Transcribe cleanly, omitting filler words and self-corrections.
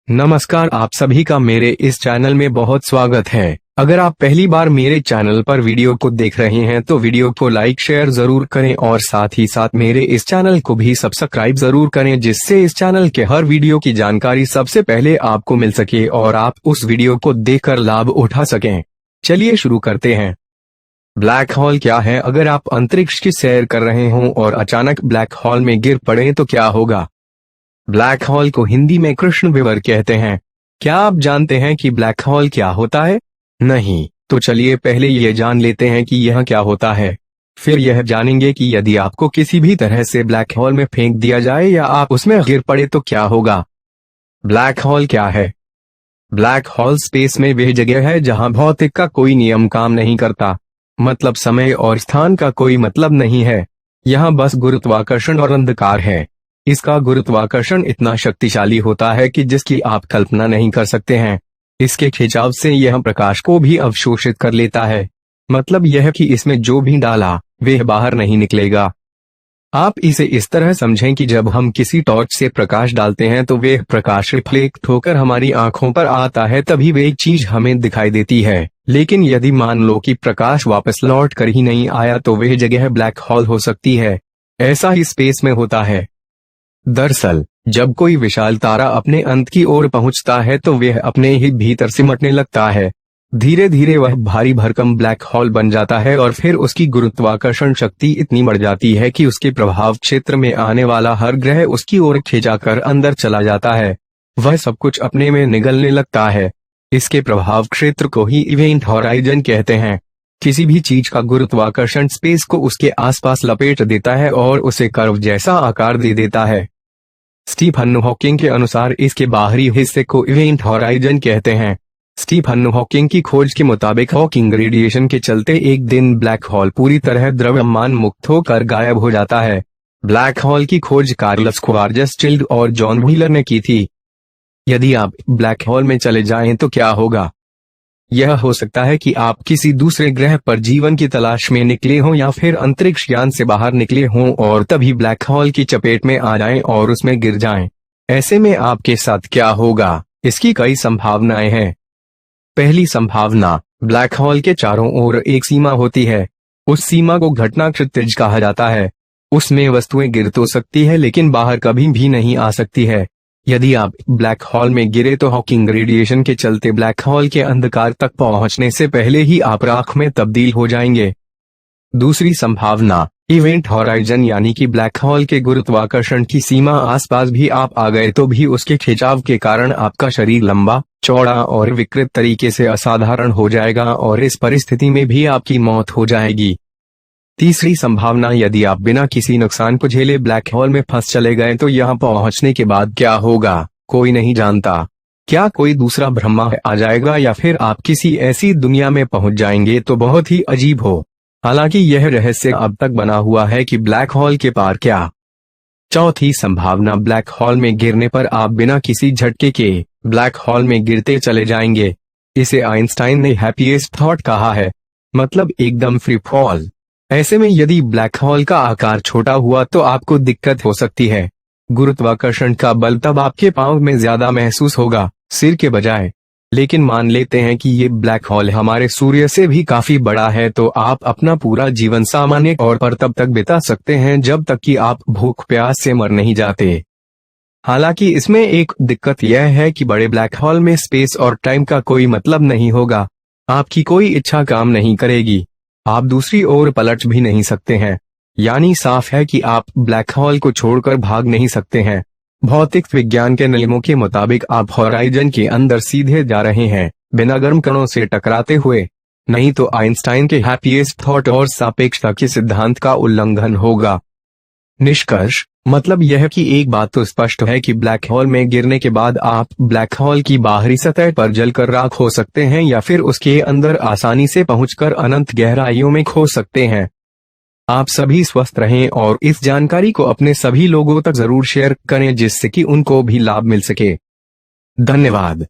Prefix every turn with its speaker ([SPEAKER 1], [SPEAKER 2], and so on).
[SPEAKER 1] नमस्कार, आप सभी का मेरे इस चैनल में बहुत स्वागत है। अगर आप पहली बार मेरे चैनल पर वीडियो को देख रहे हैं तो वीडियो को लाइक शेयर जरूर करें और साथ ही साथ मेरे इस चैनल को भी सब्सक्राइब जरूर करें, जिससे इस चैनल के हर वीडियो की जानकारी सबसे पहले आपको मिल सके और आप उस वीडियो को देखकर लाभ उठा सकें। चलिए शुरू करते हैं। ब्लैक होल क्या है? अगर आप अंतरिक्ष की सैर कर रहे हों और अचानक ब्लैक होल में गिर पड़े तो क्या होगा? ब्लैक होल को हिंदी में कृष्ण विवर कहते हैं। क्या आप जानते हैं कि ब्लैक होल क्या होता है? नहीं, तो चलिए पहले ये जान लेते हैं कि यह क्या होता है। फिर यह जानेंगे कि यदि आपको किसी भी तरह से ब्लैक होल में फेंक दिया जाए या आप उसमें गिर पड़े तो क्या होगा। ब्लैक होल क्या है? ब्लैक होल स्पेस में वह जगह है जहां भौतिक का कोई नियम काम नहीं करता। मतलब समय और स्थान का कोई मतलब नहीं है। यहाँ बस गुरुत्वाकर्षण और अंधकार है। इसका गुरुत्वाकर्षण इतना शक्तिशाली होता है कि जिसकी आप कल्पना नहीं कर सकते हैं। इसके खिंचाव से यह प्रकाश को भी अवशोषित कर लेता है। मतलब यह कि इसमें जो भी डाला वह बाहर नहीं निकलेगा। आप इसे इस तरह समझें कि जब हम किसी टॉर्च से प्रकाश डालते हैं तो वह प्रकाश रिफ्लेक्ट होकर हमारी आंखों पर आता है, तभी वह चीज हमें दिखाई देती है। लेकिन यदि मान लो कि प्रकाश वापस लौट कर ही नहीं आया तो वह जगह ब्लैक होल हो सकती है। ऐसा ही स्पेस में होता है। दरअसल जब कोई विशाल तारा अपने अंत की ओर पहुंचता है तो वह अपने ही भीतर सिमटने लगता है। धीरे धीरे वह भारी भरकम ब्लैक होल बन जाता है और फिर उसकी गुरुत्वाकर्षण शक्ति इतनी बढ़ जाती है कि उसके प्रभाव क्षेत्र में आने वाला हर ग्रह उसकी ओर खींचाकर अंदर चला जाता है। वह सब कुछ अपने में निगलने लगता है। इसके प्रभाव क्षेत्र को ही इवेंट हॉराइजन कहते हैं। किसी भी चीज का गुरुत्वाकर्षण स्पेस को उसके आसपास लपेट देता है और उसे कर्व जैसा आकार दे देता है। स्टीफन हॉकिंग के अनुसार इसके बाहरी हिस्से को इवेंट हॉराइजन कहते हैं। स्टीफन हॉकिंग की खोज के मुताबिक हॉकिंग रेडिएशन के चलते एक दिन ब्लैक होल पूरी तरह द्रव्यमान मुक्त होकर गायब हो जाता है। ब्लैक होल की खोज कार्ल स्क्वार्जस्टिल्ड और जॉन व्हीलर ने की थी। यदि आप ब्लैक होल में चले जाएं तो क्या होगा? यह हो सकता है कि आप किसी दूसरे ग्रह पर जीवन की तलाश में निकले हों या फिर अंतरिक्ष यान से बाहर निकले हों और तभी ब्लैक होल की चपेट में आ जाएं और उसमें गिर जाएं। ऐसे में आपके साथ क्या होगा? इसकी कई संभावनाएं हैं। पहली संभावना, ब्लैक होल के चारों ओर एक सीमा होती है। उस सीमा को घटना क्षितिज कहा जाता है। उसमें वस्तुएं गिर तो सकती है लेकिन बाहर कभी भी नहीं आ सकती है। यदि आप ब्लैक होल में गिरे तो हॉकिंग रेडिएशन के चलते ब्लैक होल के अंधकार तक पहुंचने से पहले ही आप राख में तब्दील हो जाएंगे। दूसरी संभावना, इवेंट हॉराइजन यानी कि ब्लैक होल के गुरुत्वाकर्षण की सीमा आसपास भी आप आ गए तो भी उसके खिंचाव के कारण आपका शरीर लंबा, चौड़ा और विकृत तरीके से असाधारण हो जाएगा और इस परिस्थिति में भी आपकी मौत हो जाएगी। तीसरी संभावना, यदि आप बिना किसी नुकसान को झेले ब्लैक होल में फंस चले गए तो यहां पहुंचने के बाद क्या होगा, कोई नहीं जानता। क्या कोई दूसरा ब्रह्मा आ जाएगा या फिर आप किसी ऐसी दुनिया में पहुंच जाएंगे तो बहुत ही अजीब हो। हालांकि यह रहस्य अब तक बना हुआ है कि ब्लैक होल के पार क्या। चौथी संभावना, ब्लैक होल में गिरने पर आप बिना किसी झटके के ब्लैक होल में गिरते चले जाएंगे। इसे आइंस्टाइन ने हैप्पीएस्ट थॉट कहा है, मतलब एकदम फ्री फॉल। ऐसे में यदि ब्लैक होल का आकार छोटा हुआ तो आपको दिक्कत हो सकती है। गुरुत्वाकर्षण का बल तब आपके पांव में ज्यादा महसूस होगा, सिर के बजाय। लेकिन मान लेते हैं कि ये ब्लैक होल हमारे सूर्य से भी काफी बड़ा है तो आप अपना पूरा जीवन सामान्य तौर पर तब तक बिता सकते हैं जब तक कि आप भूख प्यास से मर नहीं जाते। हालांकि इसमें एक दिक्कत यह है कि बड़े ब्लैक होल में स्पेस और टाइम का कोई मतलब नहीं होगा। आपकी कोई इच्छा काम नहीं करेगी। आप दूसरी ओर पलट भी नहीं सकते हैं। यानी साफ है कि आप ब्लैक होल को छोड़कर भाग नहीं सकते हैं। भौतिक विज्ञान के नियमों के मुताबिक आप हॉराइजन के अंदर सीधे जा रहे हैं, बिना गर्म कणों से टकराते हुए। नहीं तो आइंस्टाइन के हैप्पीएस्ट थॉट और सापेक्षता के सिद्धांत का उल्लंघन होगा। निष्कर्ष, मतलब यह कि एक बात तो स्पष्ट है कि ब्लैक होल में गिरने के बाद आप ब्लैक होल की बाहरी सतह पर जलकर राख हो सकते हैं या फिर उसके अंदर आसानी से पहुंचकर अनंत गहराइयों में खो सकते हैं। आप सभी स्वस्थ रहें और इस जानकारी को अपने सभी लोगों तक जरूर शेयर करें जिससे कि उनको भी लाभ मिल सके। धन्यवाद।